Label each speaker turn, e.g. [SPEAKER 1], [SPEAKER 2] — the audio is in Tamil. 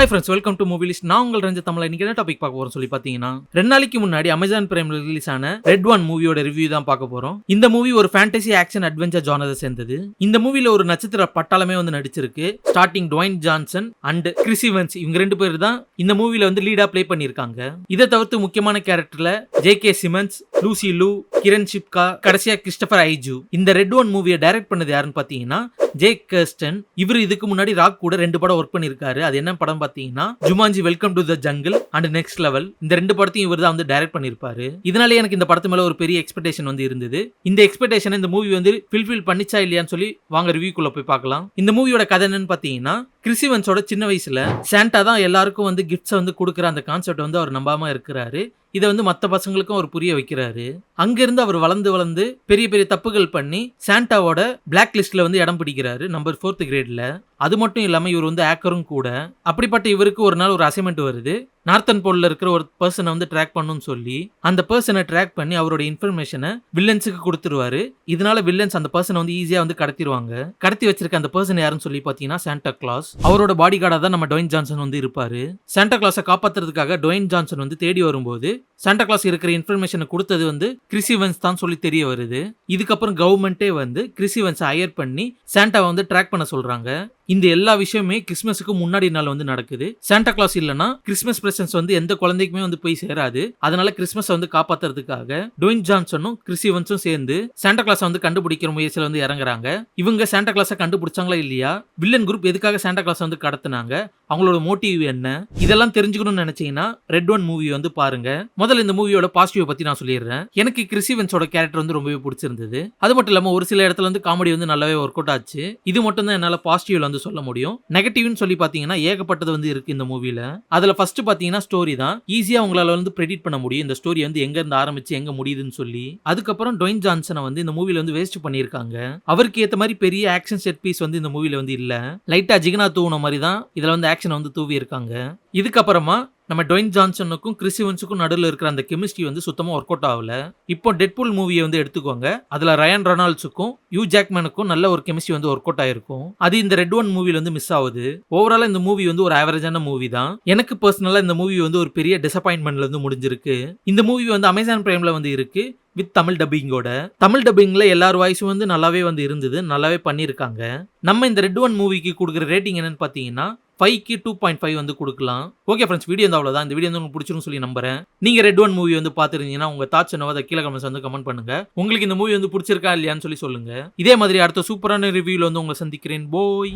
[SPEAKER 1] Hi friends, welcome to movie list. நான் உங்கள் ரஞ்ச தமிழ். இன்னைக்கு என்ன டாபிக் பார்க்க போறோம் சொல்லி பார்த்தீங்கன்னா, 2 நாளைக்கு முன்னாடி அமேசான் பிரைம்ல ரிலீஸ் ஆன ரெட் ஒன் மூவியோட ரிவ்யூ தான் பார்க்க போறோம். இந்த மூவி ஒரு ஃபேண்டசி ஆக்ஷன் அட்வென்ச்சர் ஜானரை சேர்ந்தது. இந்த மூவில ஒரு நட்சத்திர பட்டாளமே வந்து நடிச்சிருக்கு. Starring Dwayne Johnson and Chris Evans இவங்க 2 பேர் தான் இந்த மூவில வந்து லீடா ப்ளே பண்ணிருக்காங்க. இதை தவிர்த்து முக்கியமான கேரக்டர்ல ஜே.கே. சிமன்ஸ், லூசி லூ, கிரண் ஷிப்கா, கடைசியா கிறிஸ்டோபர் ஐஜு. இந்த ரெட் ஒன் மூவியை டைரக்ட் பண்ணது யாருன்னு பார்த்தீங்கன்னா ஜேக் கர்ஸ்டன். இவர் இதுக்கு முன்னாடி ராக் கூட 2 படம் ஒர்க் பண்ணிருக்காரு. அது என்ன படம் பார்த்தீங்கன்னா Jumanji welcome to the jungle and next level. இந்த 2 படத்தையும் இவர் தான் வந்து டைரக்ட் பண்ணிருப்பாரு. இதனால எனக்கு இந்த படத்து மேல ஒரு பெரிய எக்ஸ்பெக்டேஷன் வந்து இருந்தது. இந்த எக்ஸ்பெக்டேஷன் இந்த மூவி வந்து ஃபில்ஃபில் பண்ணிச்சா இல்லையான்னு சொல்லி வாங்க ரிவ்யூக்குள்ள போய் பார்க்கலாம். இந்த மூவியோட கதை என்னன்னு பார்த்தீங்கன்னா, கிறிஸ் ஈவன்ஸோட சின்ன வயசுல சாண்டா தான் எல்லாருக்கும் வந்து கிஃப்ட்ஸ் வந்து கொடுக்குற அந்த கான்செப்ட் வந்து அவர் நம்பாம இருக்கிறாரு. இதை வந்து மற்ற பசங்களுக்கும் அவர் புரிய வைக்கிறாரு. அங்கிருந்து அவர் வளர்ந்து பெரிய பெரிய தப்புகள் பண்ணி சாண்டாவோட பிளாக் லிஸ்ட்ல வந்து இடம் பிடிக்கிறாரு, நம்பர் 4th கிரேட்ல. அது மட்டும் இல்லாம இவர் வந்து ஹேக்கரும் கூட. அப்படிப்பட்ட இவருக்கு ஒரு நாள் ஒரு அசைன்மெண்ட் வருது. நார்த்தன் போல்ல இருக்கிற ஒரு பர்சனை வந்து ட்ராக் பண்ணணும்னு சொல்லி அந்த பர்சனை ட்ராக் பண்ணி அவரோட இன்ஃபர்மேஷனை வில்லன்ஸுக்கு கொடுத்துருவாரு. இதனால வில்லன்ஸ் அந்த பர்சனை வந்து ஈஸியா வந்து கடத்திடுவாங்க. கடத்தி வச்சிருக்க அந்த பர்சன் யாருன்னு சொல்லி பாத்தீங்கன்னா சாண்டா கிளாஸ். அவரோட பாடி கார்டா தான் நம்ம டுவைன் ஜான்சன் வந்து இருப்பாரு. சாண்டா கிளாஸை காப்பாத்துறதுக்காக டுவைன் ஜான்சன் வந்து தேடி வரும்போது சாண்டா கிளாஸ் இருக்கிற இன்ஃபர்மேஷனை கொடுத்தது வந்து கிறிஸ் ஈவன்ஸ் தான் சொல்லி தெரிய வருது. இதுக்கப்புறம் கவர்மெண்டே வந்து கிறிஸ் ஈவன்ஸை ஹையர் பண்ணி சாண்டாவை வந்து ட்ராக் பண்ண சொல்றாங்க. இந்த எல்லா விஷயமே கிறிஸ்மஸுக்கு முன்னாடி நாள் வந்து நடக்குது. சாண்டா கிளாஸ் இல்லனா கிறிஸ்மஸ் பிரசன்ஸ் வந்து எந்த குழந்தைக்குமே வந்து போய் சேராது. அதனால கிறிஸ்மஸ் வந்து காப்பாத்துறதுக்காக டுவைன் ஜான்சனும் கிறிஸ் ஈவன்ஸும் சேர்ந்து சாண்டா கிளாஸ் வந்து கண்டுபிடிக்கிற முயற்சியில வந்து இறங்குறாங்க. இவங்க சாண்டா கிளாஸை கண்டுபிடிச்சாங்களா இல்லையா, வில்லன் குரூப் எதுக்காக சாண்டா கிளாஸ் வந்து கடத்தினாங்க, அவங்களோட மோட்டிவ் என்ன, இதெல்லாம் தெரிஞ்சுக்கணும்னு நினைச்சீங்கன்னா ரெட் ஒன் மூவி வந்து பாருங்க. முதல்ல இந்த மூவியோட பாசிட்டிவ் பத்தி நான் சொல்லிடுறேன். எனக்கு கிறிஸ் ஈவன்ஸோட கேரக்டர் வந்து ரொம்பவே பிடிச்சிருந்தது. அது மட்டும் இல்லாம ஒரு சில இடத்துல வந்து காமெடி வந்து நல்லாவே ஒர்க் அவுட் ஆச்சு. இது மட்டும் தான் என்னால பாசிட்டிவ்ல வந்து சொல்ல முடியும். நெகட்டிவ்னு சொல்லி பாத்தீங்கன்னா ஏகப்பட்டது வந்து இருக்கு இந்த மூவில. அதுல ஃபர்ஸ்ட் பாத்தீங்கன்னா ஸ்டோரி தான். ஈஸியா உங்களால வந்து பிரெடிக்ட் பண்ண முடியும் இந்த ஸ்டோரி வந்து எங்க இருந்து ஆரம்பிச்சு எங்க முடியுதுன்னு சொல்லி. அதுக்கப்புறம் டுவைன் ஜான்சனை வந்து இந்த மூவில வந்து வேஸ்ட் பண்ணிருக்காங்க. அவருக்கு ஏத்த மாதிரி பெரிய ஆக்ஷன் செட் பீஸ் வந்து இந்த மூவில வந்து இல்ல. லைட்டா ஜிகனா தூவுன மாதிரி தான் இதுல வந்து ஆக்ஷன் வந்து தூவி இருக்காங்க. இதுக்கப்புறமா நம்ம டுவைன் ஜான்சனுக்கும் கிறிஸ் ஈவன்ஸுக்கும் நடுவில் இருக்கிற அந்த கெமிஸ்ட்ரி வந்து சுத்தமா ஒர்க் அவுட் ஆகல. இப்போ டெட்பூல் மூவியை வந்து எடுத்துக்கோங்க. அதுல ரயன் ரெனால்ட்ஸுக்கும் யூ ஜாக்மேனுக்கும் நல்ல ஒரு கெமிஸ்ட்ரி வந்து ஒர்க் அவுட் ஆயிருக்கும். அது இந்த ரெட் ஒன் மூவில வந்து மிஸ் ஆகுது. ஓவராலா இந்த மூவி வந்து ஒரு ஆவரேஜான மூவி தான். எனக்கு பர்சனலா இந்த மூவி வந்து ஒரு பெரிய டிசப்பாயின்மெண்ட்ல வந்து முடிஞ்சிருக்கு. இந்த மூவி வந்து அமேசான் பிரைம்ல வந்து இருக்கு வித் தமிழ் டப்பிங்கோட. தமிழ் டப்பிங்ல எல்லார் வாய்ஸும் வந்து நல்லாவே வந்து இருந்தது, நல்லாவே பண்ணியிருக்காங்க. நம்ம இந்த ரெட் ஒன் மூவிக்கு கொடுக்குற ரேட்டிங் என்னன்னு பார்த்தீங்கன்னா 5க்கு 2.5 வந்து கொடுக்கலாம். ஓகே ஃப்ரெண்ட்ஸ், வீடியோ வந்து அவ்வளோதான். இந்த வீடியோ வந்து உங்களுக்கு பிடிச்சிருன்னு சொல்லி நம்புறேன். நீங்க ரெட் ஒன் மூவி வந்து பார்த்துருந்தீங்கன்னா உங்க தாட்ஸ் என்னவோ அதை கீழே கமெண்ட்ஸ் வந்து கமெண்ட் பண்ணுங்க. உங்களுக்கு இந்த மூவி வந்து பிடிச்சிருக்கா இல்லையான்னு சொல்லி சொல்லுங்க. இதே மாதிரி அடுத்த சூப்பரான ரிவ்யூல வந்து உங்களை சந்திக்கிறேன். போய்